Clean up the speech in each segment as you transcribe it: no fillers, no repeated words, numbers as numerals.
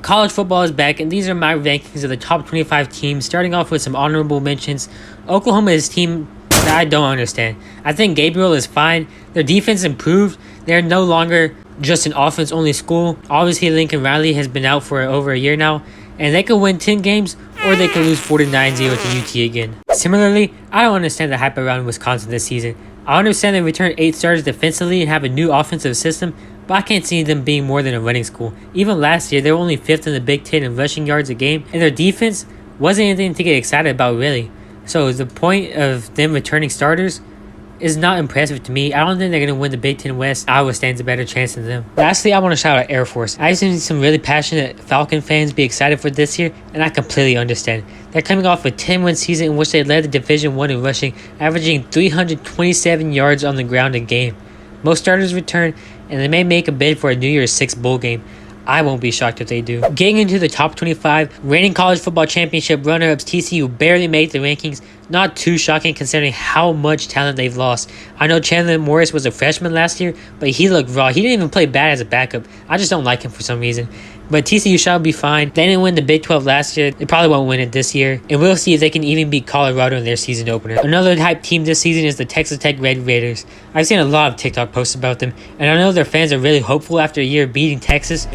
College football is back, and these are my rankings of the top 25 teams, starting off with some honorable mentions. Oklahoma is a team that I don't understand. I think Gabriel is fine. Their defense improved. They're no longer just an offense-only school. Obviously, Lincoln Riley has been out for over a year now, and they could win 10 games, or they could lose 49-0 to UT again. Similarly, I don't understand the hype around Wisconsin this season. I understand they returned 8 starters defensively and have a new offensive system, but I can't see them being more than a running school. Even last year, they were only 5th in the Big Ten in rushing yards a game, and their defense wasn't anything to get excited about, really. So the point of them returning starters is not impressive to me. I don't think they're going to win the Big Ten West. Iowa stands a better chance than them. Lastly, I want to shout out Air Force. I've seen some really passionate Falcon fans be excited for this year, and I completely understand. They're coming off a 10-win season in which they led the Division I in rushing, averaging 327 yards on the ground a game. Most starters return, and they may make a bid for a New Year's Six bowl game. I won't be shocked if they do. Getting into the top 25, reigning college football championship runner-ups TCU barely made the rankings. Not too shocking considering how much talent they've lost. I know Chandler Morris was a freshman last year, but he looked raw. He didn't even play bad as a backup. I just don't like him for some reason. But TCU shall be fine. They didn't win the Big 12 last year. They probably won't win it this year. And we'll see if they can even beat Colorado in their season opener. Another hype team this season is the Texas Tech Red Raiders. I've seen a lot of TikTok posts about them, and I know their fans are really hopeful after a year of beating Texas.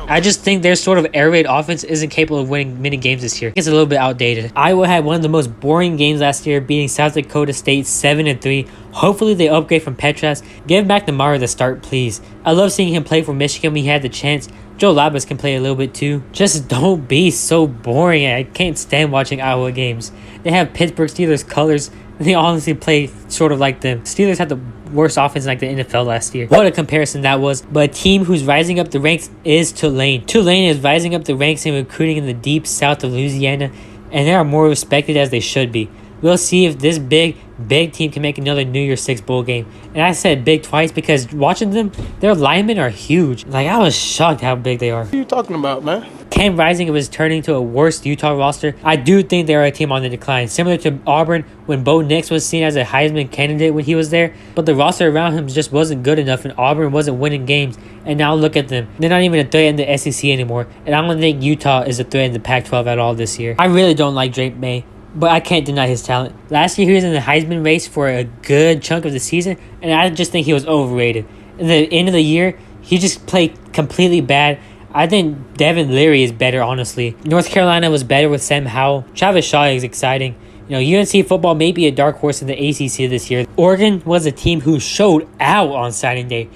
I just think their sort of air raid offense isn't capable of winning many games this year. It's a little bit outdated. Iowa had one of the most boring games last year, beating South Dakota State 7-3. Hopefully they upgrade from Petras. Give back to Mara the start, please. I love seeing him play for Michigan when he had the chance. Joe Labas can play a little bit too. Just don't be so boring. I can't stand watching Iowa games. They have Pittsburgh Steelers colors, and they honestly play sort of like them. Steelers had the worst offense like the NFL last year. What a comparison that was. But a team who's rising up the ranks is Tulane. Tulane is rising up the ranks in recruiting in the deep south of Louisiana, and they are more respected as they should be. We'll see if this big team can make another New Year's Six bowl game. And I said big twice because watching them, their linemen are huge. Like, I was shocked how big they are. What are you talking about, man? Cam Rising was turning to a worse Utah roster. I do think they are a team on the decline, similar to Auburn when Bo Nix was seen as a Heisman candidate when he was there. But the roster around him just wasn't good enough, and Auburn wasn't winning games. And now look at them. They're not even a threat in the SEC anymore. And I don't think Utah is a threat in the Pac-12 at all this year. I really don't like Drake May, but I can't deny his talent. Last year, he was in the Heisman race for a good chunk of the season, and I just think he was overrated. In the end of the year, he just played completely bad. I think Devin Leary is better, honestly. North Carolina was better with Sam Howell. Travis Shaw is exciting. You know, UNC football may be a dark horse in the ACC this year. Oregon was a team who showed out on signing day.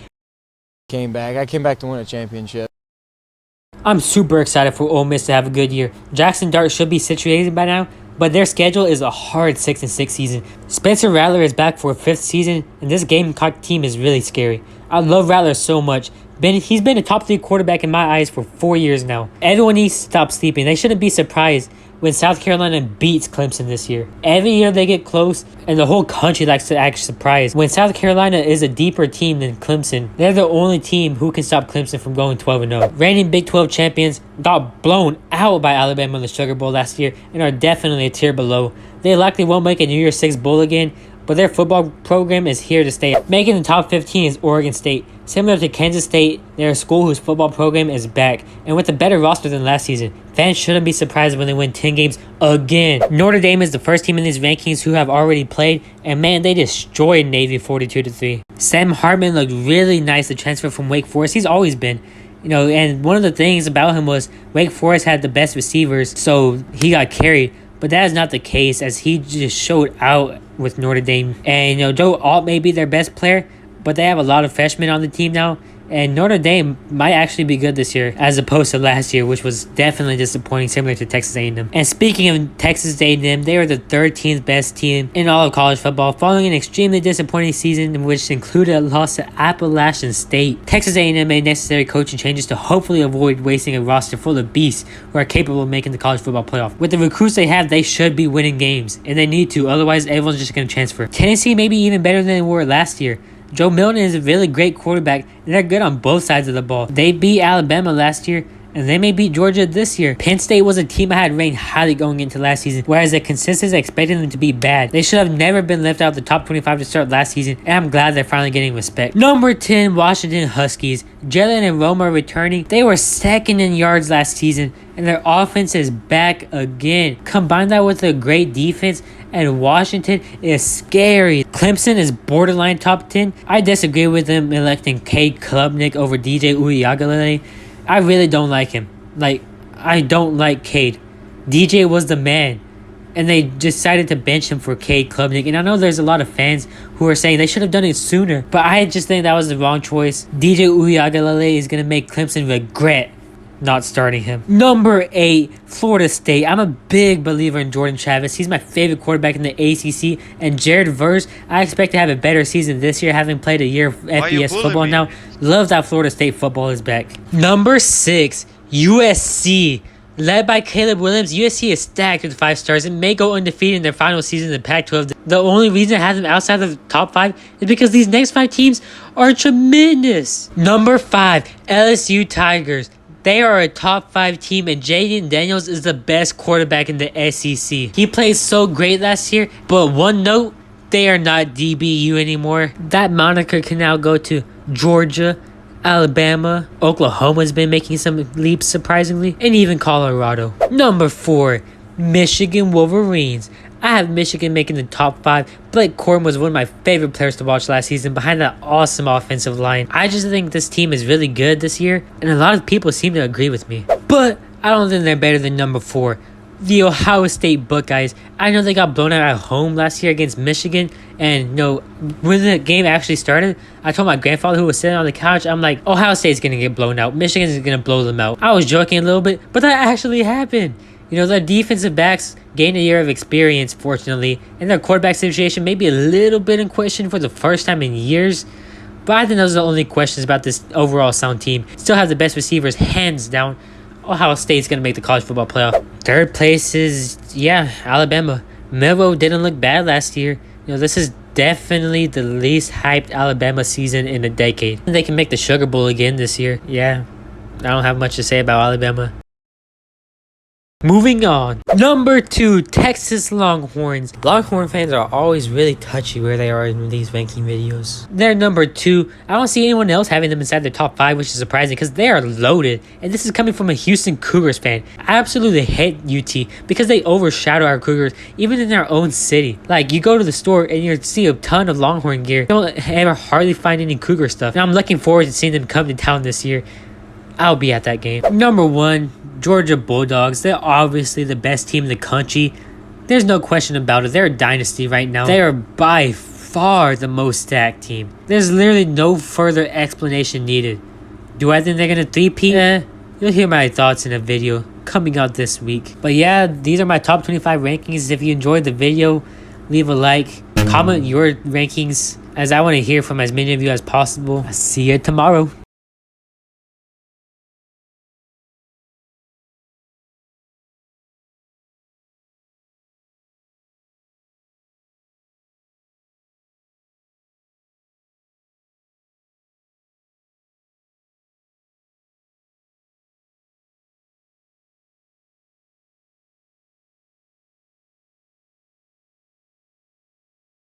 I came back to win a championship. I'm super excited for Ole Miss to have a good year. Jackson Dart should be situated by now, but their schedule is a hard 6-6 season. Spencer Rattler is back for a 5th season, and this Gamecock team is really scary. I love Rattler so much. He's been a top 3 quarterback in my eyes for 4 years now. Everyone needs to stop sleeping. They shouldn't be surprised when South Carolina beats Clemson this year. Every year they get close, and the whole country likes to act surprised. When South Carolina is a deeper team than Clemson, they're the only team who can stop Clemson from going 12-0. Reigning Big 12 champions got blown out by Alabama in the Sugar Bowl last year and are definitely a tier below. They likely won't make a New Year's Six bowl again, but their football program is here to stay. Making the top 15 is Oregon State. Similar to Kansas State, they're a school whose football program is back, and with a better roster than last season. Fans shouldn't be surprised when they win 10 games again. Notre Dame is the first team in these rankings who have already played, and man, they destroyed Navy 42-3. Sam Hartman looked really nice to transfer from Wake Forest. He's always been. You know, and one of the things about him was Wake Forest had the best receivers, so he got carried. But that is not the case, as he just showed out with Notre Dame. And, you know, Joe Alt may be their best player, but they have a lot of freshmen on the team now. And Notre Dame might actually be good this year, as opposed to last year, which was definitely disappointing, similar to Texas A&M. And speaking of Texas A&M, they were the 13th best team in all of college football, following an extremely disappointing season, which included a loss to Appalachian State. Texas A&M made necessary coaching changes to hopefully avoid wasting a roster full of beasts who are capable of making the college football playoff. With the recruits they have, they should be winning games, and they need to, otherwise everyone's just going to transfer. Tennessee may be even better than they were last year. Joe Milton is a really great quarterback, and they're good on both sides of the ball. They beat Alabama last year, and they may beat Georgia this year. Penn State was a team I had ranked highly going into last season, whereas the consensus expected them to be bad. They should have never been left out of the top 25 to start last season, and I'm glad they're finally getting respect. Number 10, Washington Huskies. Jalen and Roma are returning. They were second in yards last season, and their offense is back again. Combine that with a great defense, and Washington is scary. Clemson is borderline top 10. I disagree with them electing Cade Klubnik over DJ Uiagalelei. I really don't like him. I don't like Cade. DJ was the man, and they decided to bench him for Cade Klubnik. And I know there's a lot of fans who are saying they should have done it sooner, but I just think that was the wrong choice. DJ Uiagalelei is going to make Clemson regret not starting him. Number 8, Florida State. I'm a big believer in Jordan Travis. He's my favorite quarterback in the ACC. And Jared Verse, I expect to have a better season this year, having played a year of FBS football now. Love that Florida State football is back. Number 6, USC. Led by Caleb Williams, USC is stacked with 5 stars and may go undefeated in their final season in the Pac-12. The only reason I have them outside of the top 5 is because these next 5 teams are tremendous. Number 5, LSU Tigers. They are a top 5 team, and Jaden Daniels is the best quarterback in the SEC. He played so great last year, but one note, they are not DBU anymore. That moniker can now go to Georgia, Alabama, Oklahoma's been making some leaps surprisingly, and even Colorado. Number 4, Michigan Wolverines. I have Michigan making the top 5. Blake Corum was one of my favorite players to watch last season behind that awesome offensive line. I just think this team is really good this year, and a lot of people seem to agree with me. But I don't think they're better than number 4, the Ohio State Buckeyes. I know they got blown out at home last year against Michigan, and when the game actually started, I told my grandfather who was sitting on the couch, I'm like, Ohio State's going to get blown out. Michigan's going to blow them out. I was joking a little bit, but that actually happened. Their defensive backs gained a year of experience, fortunately, and their quarterback situation may be a little bit in question for the first time in years. But I think those are the only questions about this overall sound team. Still have the best receivers, hands down. Ohio State's going to make the college football playoff. Third place is, Alabama. Milroe didn't look bad last year. This is definitely the least hyped Alabama season in a decade. They can make the Sugar Bowl again this year. I don't have much to say about Alabama. Moving on. Number 2, Texas Longhorns. Longhorn fans are always really touchy where they are in these ranking videos. They're number 2. I don't see anyone else having them inside their top 5, which is surprising because they are loaded. And this is coming from a Houston Cougars fan. I absolutely hate UT because they overshadow our Cougars, even in their own city. You go to the store and you see a ton of Longhorn gear. You don't ever hardly find any Cougar stuff. And I'm looking forward to seeing them come to town this year. I'll be at that game. Number 1, Georgia Bulldogs. They're obviously the best team in the country. There's no question about it. They're a dynasty right now. They are by far the most stacked team. There's literally no further explanation needed. Do I think they're going to three-peat? You'll hear my thoughts in a video coming out this week. But these are my top 25 rankings. If you enjoyed the video, leave a like. Comment your rankings, as I want to hear from as many of you as possible. I'll see you tomorrow.